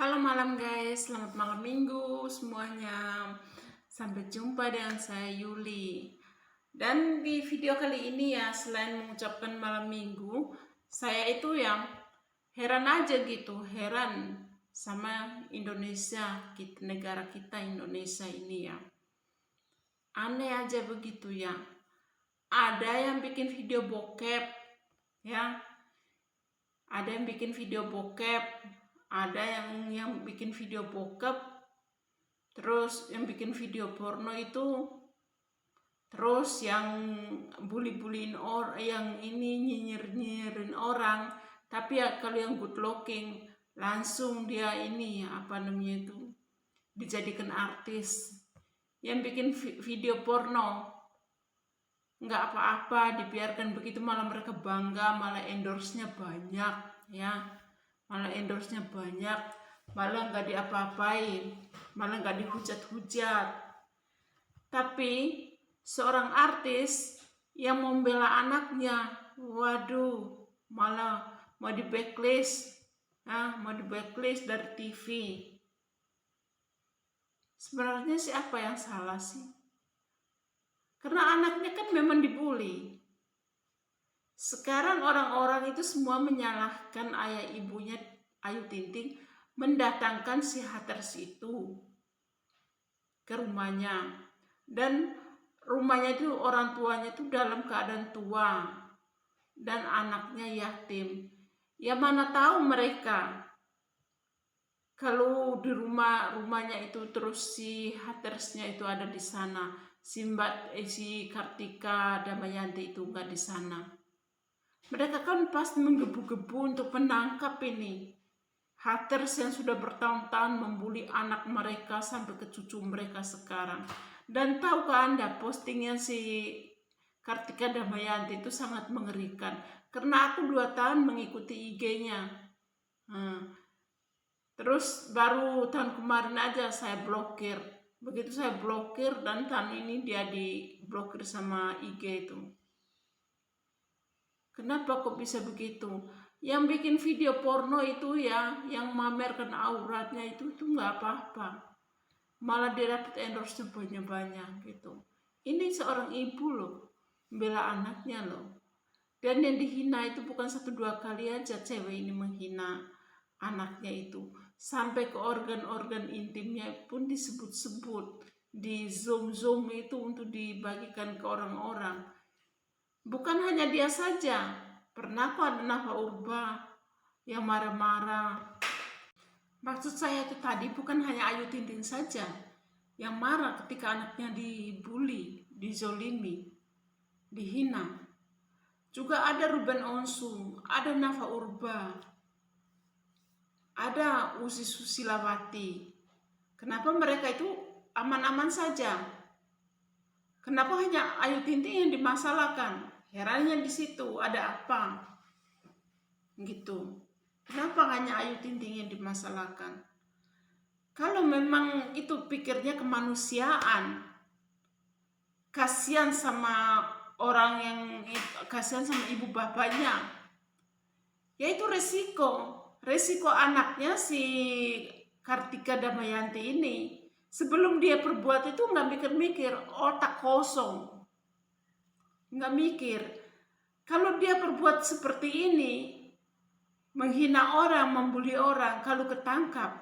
Halo malam guys, selamat malam minggu semuanya. Sampai jumpa dengan saya Yuli. Dan di video kali ini ya, selain mengucapkan malam minggu, saya itu yang heran aja gitu, heran sama Indonesia, negara kita Indonesia ini ya. Aneh aja begitu ya. Ada yang bikin video bokep, ya. Ada yang bikin video bokep, ada yang bikin video bokep, terus yang bikin video porno itu, terus yang bully-bullyin orang, yang ini nyinyir-nyinyirin orang. Tapi ya kalau yang good looking langsung dia ini apa namanya itu dijadikan artis. Yang bikin video porno nggak apa-apa, dibiarkan begitu, malah mereka bangga, malah endorse-nya banyak ya, malah endorse-nya banyak, malah nggak diapa-apain, malah nggak dihujat-hujat. Tapi seorang artis yang membela anaknya, waduh, malah mau di blacklist, mau di blacklist dari TV. Sebenarnya siapa yang salah sih? Karena anaknya kan memang dibully. Sekarang orang-orang itu semua menyalahkan ayah ibunya Ayu Ting-Ting mendatangkan si haters itu ke rumahnya. Dan rumahnya itu orang tuanya itu dalam keadaan tua dan anaknya yatim. Ya mana tahu mereka kalau di rumahnya itu terus si hatersnya itu ada di sana. Si Kartika Damayanti itu nggak di sana. Mereka kan pasti menggebu-gebu untuk menangkap ini haters yang sudah bertahun-tahun membuli anak mereka sampai ke cucu mereka sekarang. Dan tahukah Anda, postingnya si Kartika Damayanti itu sangat mengerikan. Karena aku 2 tahun mengikuti IG-nya. Terus baru tahun kemarin aja saya blokir. Begitu saya blokir dan tahun ini dia diblokir sama IG itu. Kenapa kok bisa begitu? Yang bikin video porno itu ya, yang mamerkan auratnya itu nggak apa-apa. Malah dia dapat endorse banyak-banyak gitu. Ini seorang ibu loh, membela anaknya loh. Dan yang dihina itu bukan 1-2 kali aja cewek ini menghina anaknya itu. Sampai ke organ-organ intimnya pun disebut-sebut. Di zoom itu untuk dibagikan ke orang-orang. Bukan hanya dia saja. Pernah kok ada Nafa Urba yang marah-marah. Maksud saya itu tadi bukan hanya Ayu Ting-Ting saja yang marah ketika anaknya dibully, dizolimi, dihina. Juga ada Ruben Onsu, ada Nafa Urba, ada Uzi Susilawati. Kenapa mereka itu aman-aman saja? Kenapa hanya Ayu Ting-Ting yang dimasalahkan? Herannya di situ ada apa? Gitu. Kenapa hanya Ayu Ting-Ting yang dimasalahkan? Kalau memang itu pikirnya kemanusiaan, kasihan sama orang yang kasihan sama ibu bapaknya, ya itu resiko anaknya si Kartika Damayanti ini. Sebelum dia berbuat itu nggak mikir-mikir, otak kosong, nggak mikir. Kalau dia berbuat seperti ini, menghina orang, membuli orang, kalau ketangkap,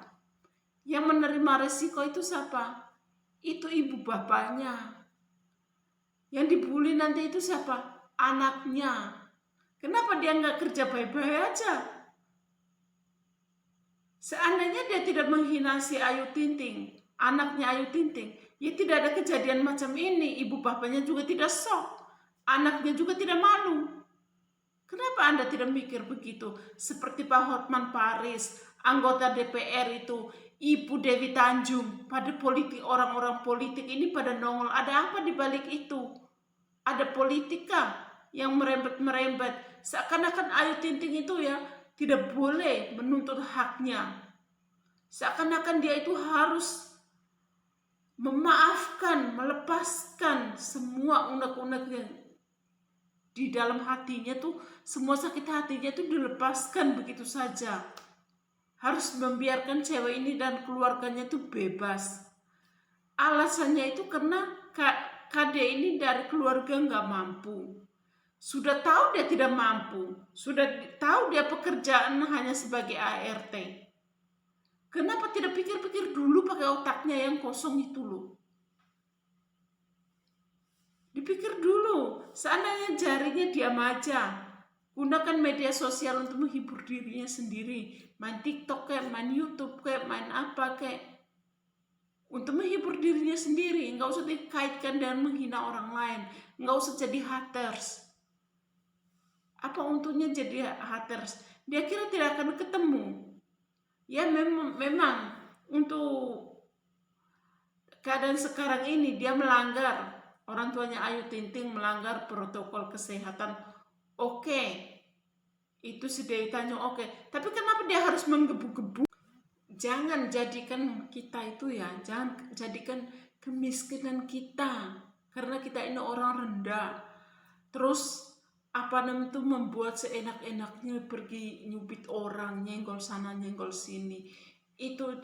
yang menerima resiko itu siapa? Itu ibu bapaknya. Yang dibully nanti itu siapa? Anaknya. Kenapa dia nggak kerja baik-baik aja? Seandainya dia tidak menghina si Ayu Ting-Ting, anaknya Ayu Ting-Ting, ya tidak ada kejadian macam ini. Ibu bapaknya juga tidak shock, anaknya juga tidak malu. Kenapa Anda tidak mikir begitu? Seperti Pak Hotman Paris, anggota DPR itu, Ibu Dewi Tanjung, pada politik, orang-orang politik ini pada nongol. Ada apa di balik itu? Ada politika yang merembet-merembet. Seakan-akan Ayu Ting-Ting itu ya tidak boleh menuntut haknya. Seakan-akan dia itu harus memaafkan, melepaskan semua unek-unek yang di dalam hatinya tuh, semua sakit hatinya tuh dilepaskan begitu saja. harus membiarkan cewek ini dan keluarganya itu bebas. Alasannya itu karena KD ini dari keluarga nggak mampu. Sudah tahu dia tidak mampu, sudah tahu dia pekerjaan hanya sebagai ART. Kenapa tidak pikir-pikir dulu pakai otaknya yang kosong itu loh? Dipikir dulu, seandainya jarinya diam aja. Gunakan media sosial untuk menghibur dirinya sendiri. Main TikTok kayak, main YouTube kayak, main apa kayak. Untuk menghibur dirinya sendiri, nggak usah dikaitkan dengan menghina orang lain. Nggak usah jadi haters. Apa untungnya jadi haters? Dia kira tidak akan ketemu. Ya memang untuk keadaan sekarang ini dia melanggar. Orang tuanya Ayu Ting Ting melanggar protokol kesehatan. Oke. Itu si Dewi Tanjung oke. Tapi kenapa dia harus menggebu-gebu? Jangan jadikan kita itu ya, jangan jadikan kemiskinan kita. Karena kita ini orang rendah. Terus apa namanya itu membuat seenak-enaknya pergi nyubit orang, nyenggol sana nyenggol sini. Itu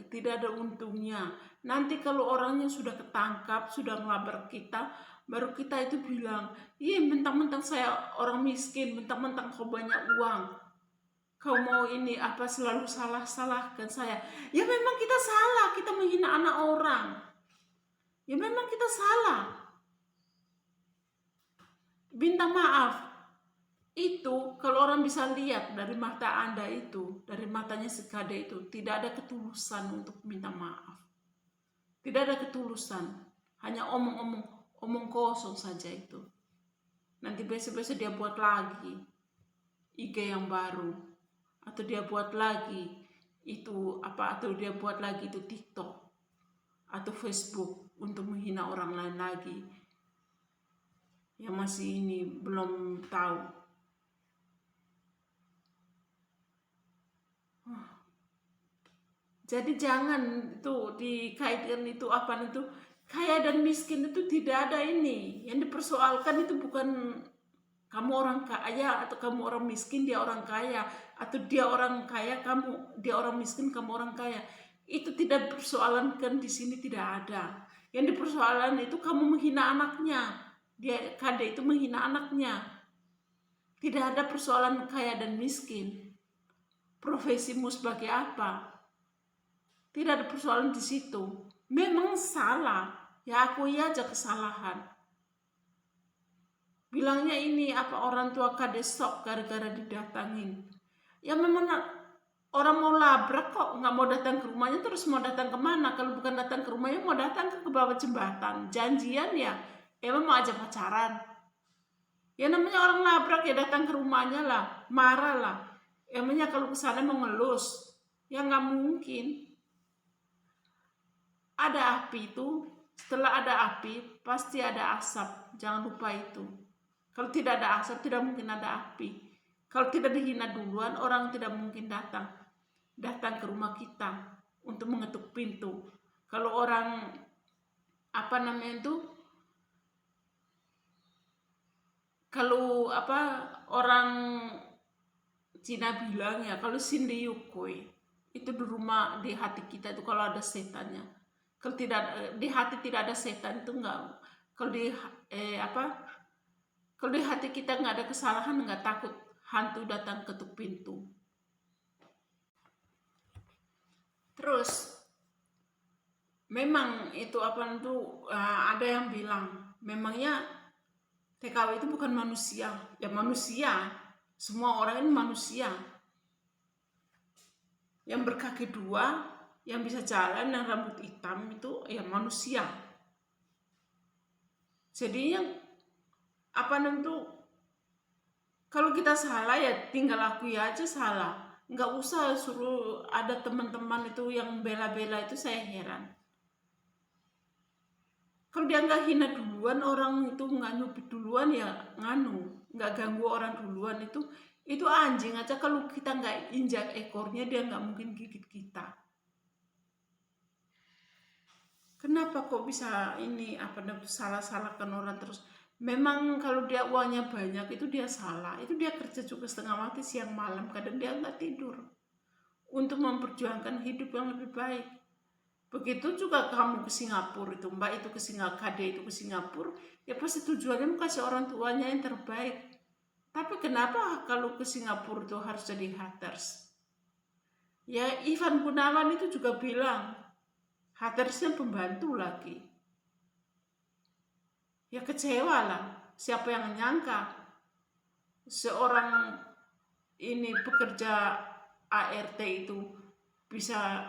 tidak ada untungnya. Nanti kalau orangnya sudah ketangkap, sudah ngelabrak kita, baru kita itu bilang, iya mentang-mentang saya orang miskin, mentang-mentang kau banyak uang, kau mau ini apa selalu salah-salahkan saya. Ya memang kita salah, kita menghina anak orang. Ya memang kita salah. Minta maaf. Itu kalau orang bisa lihat dari mata Anda itu, dari matanya si KD itu, tidak ada ketulusan untuk minta maaf. Tidak ada ketulusan, hanya omong kosong saja itu. Nanti besok-besok dia buat lagi IG yang baru, atau dia buat lagi itu apa, atau dia buat lagi itu TikTok atau Facebook untuk menghina orang lain lagi yang masih ini belum tahu. Jadi jangan itu dikaitkan itu apa itu kaya dan miskin itu tidak ada ini. Yang dipersoalkan itu bukan kamu orang kaya atau kamu orang miskin dia orang kaya, atau dia orang kaya dia orang miskin kamu orang kaya. Itu tidak dipersoalankan di sini, tidak ada. Yang dipersoalan itu kamu menghina anaknya. Dia KD itu menghina anaknya. Tidak ada persoalan kaya dan miskin. Profesimu sebagai apa? Tidak ada persoalan di situ. Memang salah, ya akui aja kesalahan. Bilangnya ini apa orang tua kades sok gara-gara didatangin. Ya memang orang mau labrak kok nggak mau datang ke rumahnya, terus mau datang kemana? Kalau bukan datang ke rumahnya mau datang ke bawah jembatan. Janjian ya, emang mau aja pacaran. Ya namanya orang labrak ya datang ke rumahnya lah, marah lah. Emangnya kalau kesana mau ngelus, ya nggak mungkin. Ada api itu, setelah ada api pasti ada asap, jangan lupa itu. Kalau tidak ada asap tidak mungkin ada api. Kalau tidak dihina duluan orang tidak mungkin datang ke rumah kita untuk mengetuk pintu. Kalau orang apa namanya itu, kalau apa orang Cina bilang ya, kalau Cindy Yukoi itu di rumah, di hati kita itu kalau ada setannya. Kalau tidak di hati tidak ada setan itu enggak. Kalau di kalau di hati kita nggak ada kesalahan, nggak takut hantu datang ketuk pintu. Terus memang itu apa itu ada yang bilang memangnya TKW itu bukan manusia. Ya manusia, semua orang ini manusia. Yang berkaki dua, yang bisa jalan, yang rambut hitam itu ya manusia. Jadinya apa namanya kalau kita salah ya tinggal akui aja salah. Nggak usah suruh ada teman-teman itu yang bela-bela, itu saya heran. Kalau dia nggak hina duluan, orang itu nggak nyubit duluan ya nggak ganggu orang duluan, itu anjing aja kalau kita nggak injak ekornya dia nggak mungkin gigit kita. Kenapa kok bisa ini apa namanya salah-salahkan orang terus? Memang kalau dia uangnya banyak itu dia salah, itu dia kerja juga setengah mati siang malam, kadang dia nggak tidur untuk memperjuangkan hidup yang lebih baik. Begitu juga kamu ke Singapura itu, Mbak itu ke Singapura, Kade itu ke Singapura, ya pasti tujuannya kasih orang tuanya yang terbaik. Tapi kenapa kalau ke Singapura itu harus jadi haters? Ya Ivan Gunawan itu juga bilang, hatersnya pembantu lagi. Ya kecewa lah, siapa yang nyangka seorang ini pekerja ART itu bisa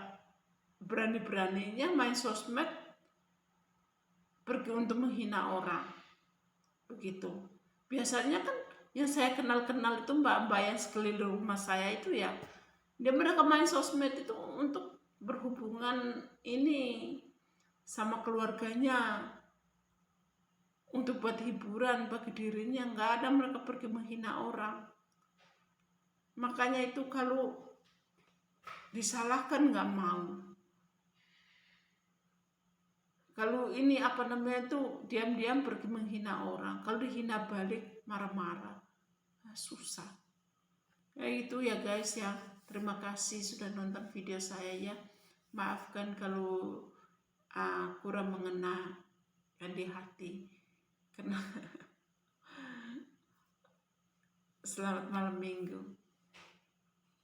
berani-beraninya main sosmed pergi untuk menghina orang. Begitu. Biasanya kan yang saya kenal-kenal itu mbak-mbak yang sekeliling rumah saya itu ya, mereka main sosmed itu untuk berhubungan ini sama keluarganya, untuk buat hiburan bagi dirinya, nggak ada mereka pergi menghina orang. Makanya itu kalau disalahkan nggak mau. Kalau ini tuh diam-diam pergi menghina orang. Kalau dihina balik marah-marah, susah. Ya itu ya guys ya. Terima kasih sudah nonton video saya ya. Maafkan kalau kurang mengena di hati. Karena selamat malam minggu.